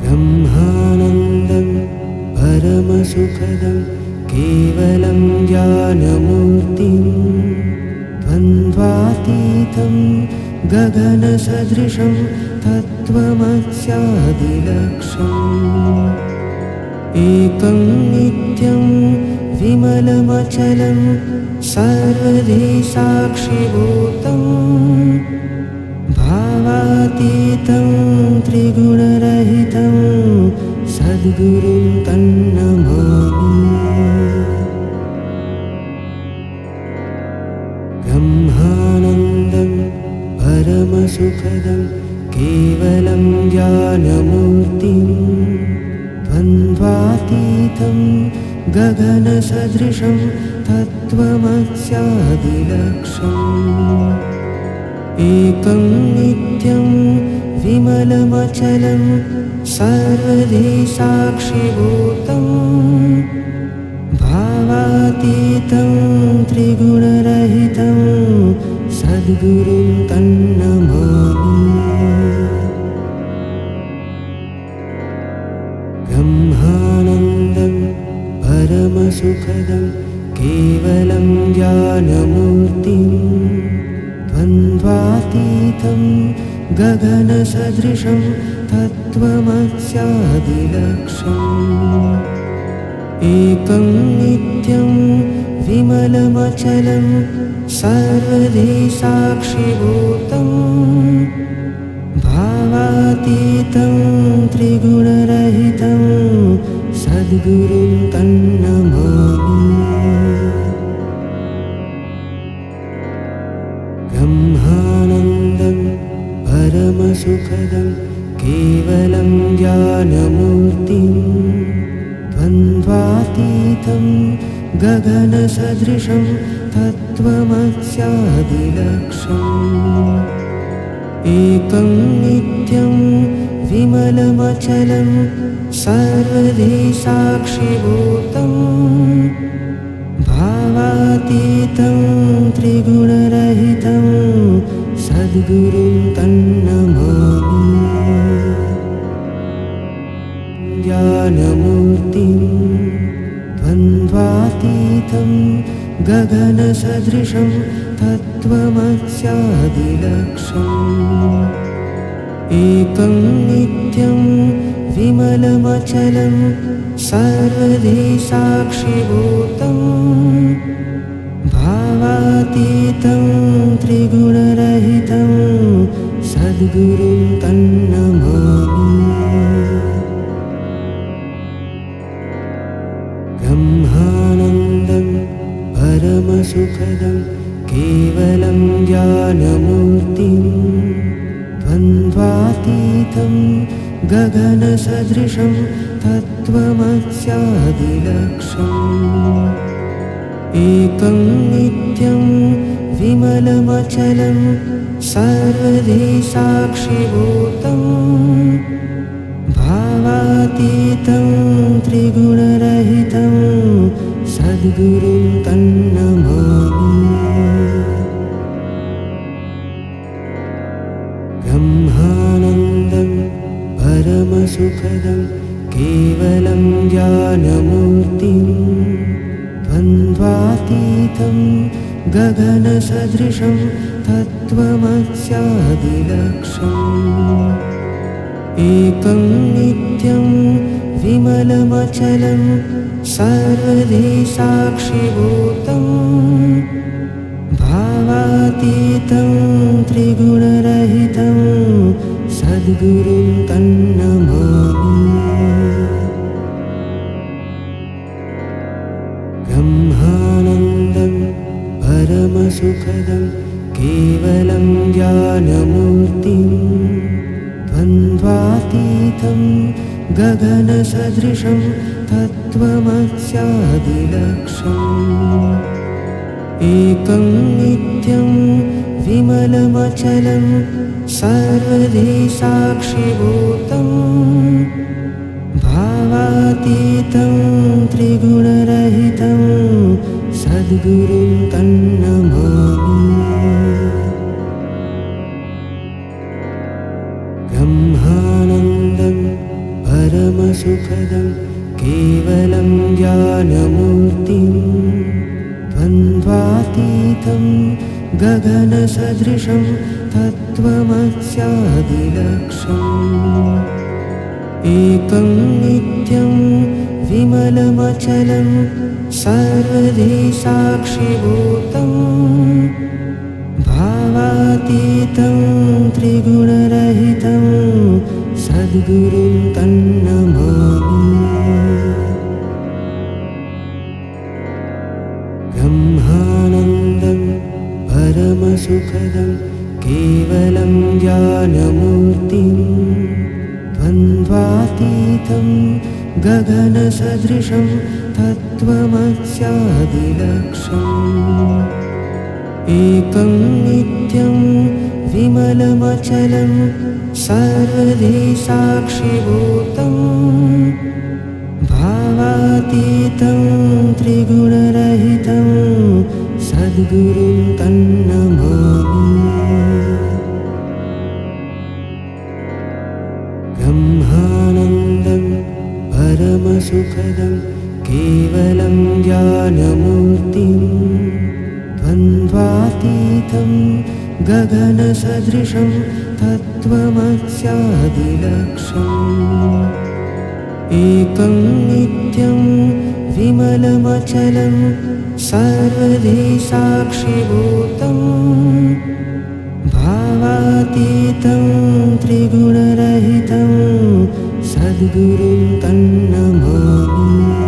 ब्रह्मानन्दं परमसुखदं केवलं ज्ञानमूर्तिं द्वन्द्वातीतं गगनसदृशं तत्त्वमस्यादिलक्ष्यम् एकं नित्यं विमलमचलं सर्वधी साक्षिभूतं भावातीतं त्रिगुणरहितं सद्गुरुं तन्नमामि। ब्रह्मानन्दं परमसुखदं केवलं ज्ञानमूर्तिं द्वन्द्वातीतं गगनसदृशं तत्त्वमस्यादिलक्ष्यम् एकं नित्यं विमलमचलं सर्वधी साक्षिभूतं भावातीतं त्रिगुणरहितं सद्गुरुं तन्नमामि। ब्रह्मानन्दं परमसुखदं केवलं ज्ञानमूर्तिं द्वन्द्वातीतं गगनसदृशं तत्त्वमस्यादिलक्ष्यम् एकं नित्यं विमलमचलं सर्वधी साक्षिभूतं भावातीतं त्रिगुणरहितं सद्गुरुं तन्नमामि। ब्रह्मानन्दं परमसुखदं केवलं ज्ञानमूर्तिं द्वन्द्वातीतं गगनसदृशं तत्त्वमस्यादिलक्ष्यम् एकं नित्यं विमलमचलं सर्वधी साक्षिभूतं भावातीतं त्रिगुणरहितं सद्गुरुं तन्नमामि। ज्ञानमूर्तिं द्वन्द्वातीतं गगनसदृशं तत्त्वमस्यादिलक्ष्यम् एकं नित्यं विमलमचलं सर्वधी साक्षिभूतं भावातीतं त्रिगुणरहितं सद्गुरुं तन्नमामि। ब्रह्मानन्दं परमसुखदं केवलं ज्ञानमूर्तिं द्वन्द्वातीतं गगनसदृशं तत्त्वमस्यादिलक्ष्यम् एकं नित्यं विमलमचलं सर्वधी साक्षिभूतं भावातीतं त्रिगुणरहितं सद्गुरुं तन्नमामि। ब्रह्मानन्दं परमसुखदं केवलं ज्ञानमूर्तिं द्वन्द्वातीतं गगनसदृशं तत्त्वमस्यादिलक्ष्यम् एकं नित्यं विमलमचलं सर्वधी साक्षिभूतं भावातीतं त्रिगुणरहितं सद्गुरुं तन्नमामि। ब्रह्मानन्दं परमसुखदं केवलं ज्ञानमूर्तिं द्वन्द्वातीतं गगनसदृशं तत्त्वमस्यादिलक्ष्यम् एकं नित्यं विमलमचलं सर्वधी साक्षिभूतं भावातीतं त्रिगुणरहितं सद्गुरुं तन्नमामि। ब्रह्मानन्दं परमसुखदं केवलं ज्ञानमूर्तिं द्वन्द्वातीतं गगनसदृशं तत्त्वमस्यादिलक्ष्यम् एकं नित्यं विमलमचलं सर्वधी साक्षिभूतं भावातीतं त्रिगुणरहितं सद्गुरुं तन्नमामि ब्रह्मानन्दं परमसुखदं केवलं ज्ञानमूर्तिं द्वन्द्वातीतं गगनसदृशं तत्त्वमस्यादिलक्ष्यम् एकं नित्यं विमलमचलं सर्वधी साक्षिभूतं भावातीतं त्रिगुणरहितं सद्गुरुं तन्नमामि ब्रह्मानन्दं परमसुखदं केवलं ज्ञानमूर्तिं द्वन्द्वातीतं गगनसदृशं तत्त्वमस्यादिलक्ष्यम् एकं नित्यं विमलमचलं सर्वधी साक्षिभूतं भावातीतं त्रिगुणरहितं सद्गुरुं तन्नमामि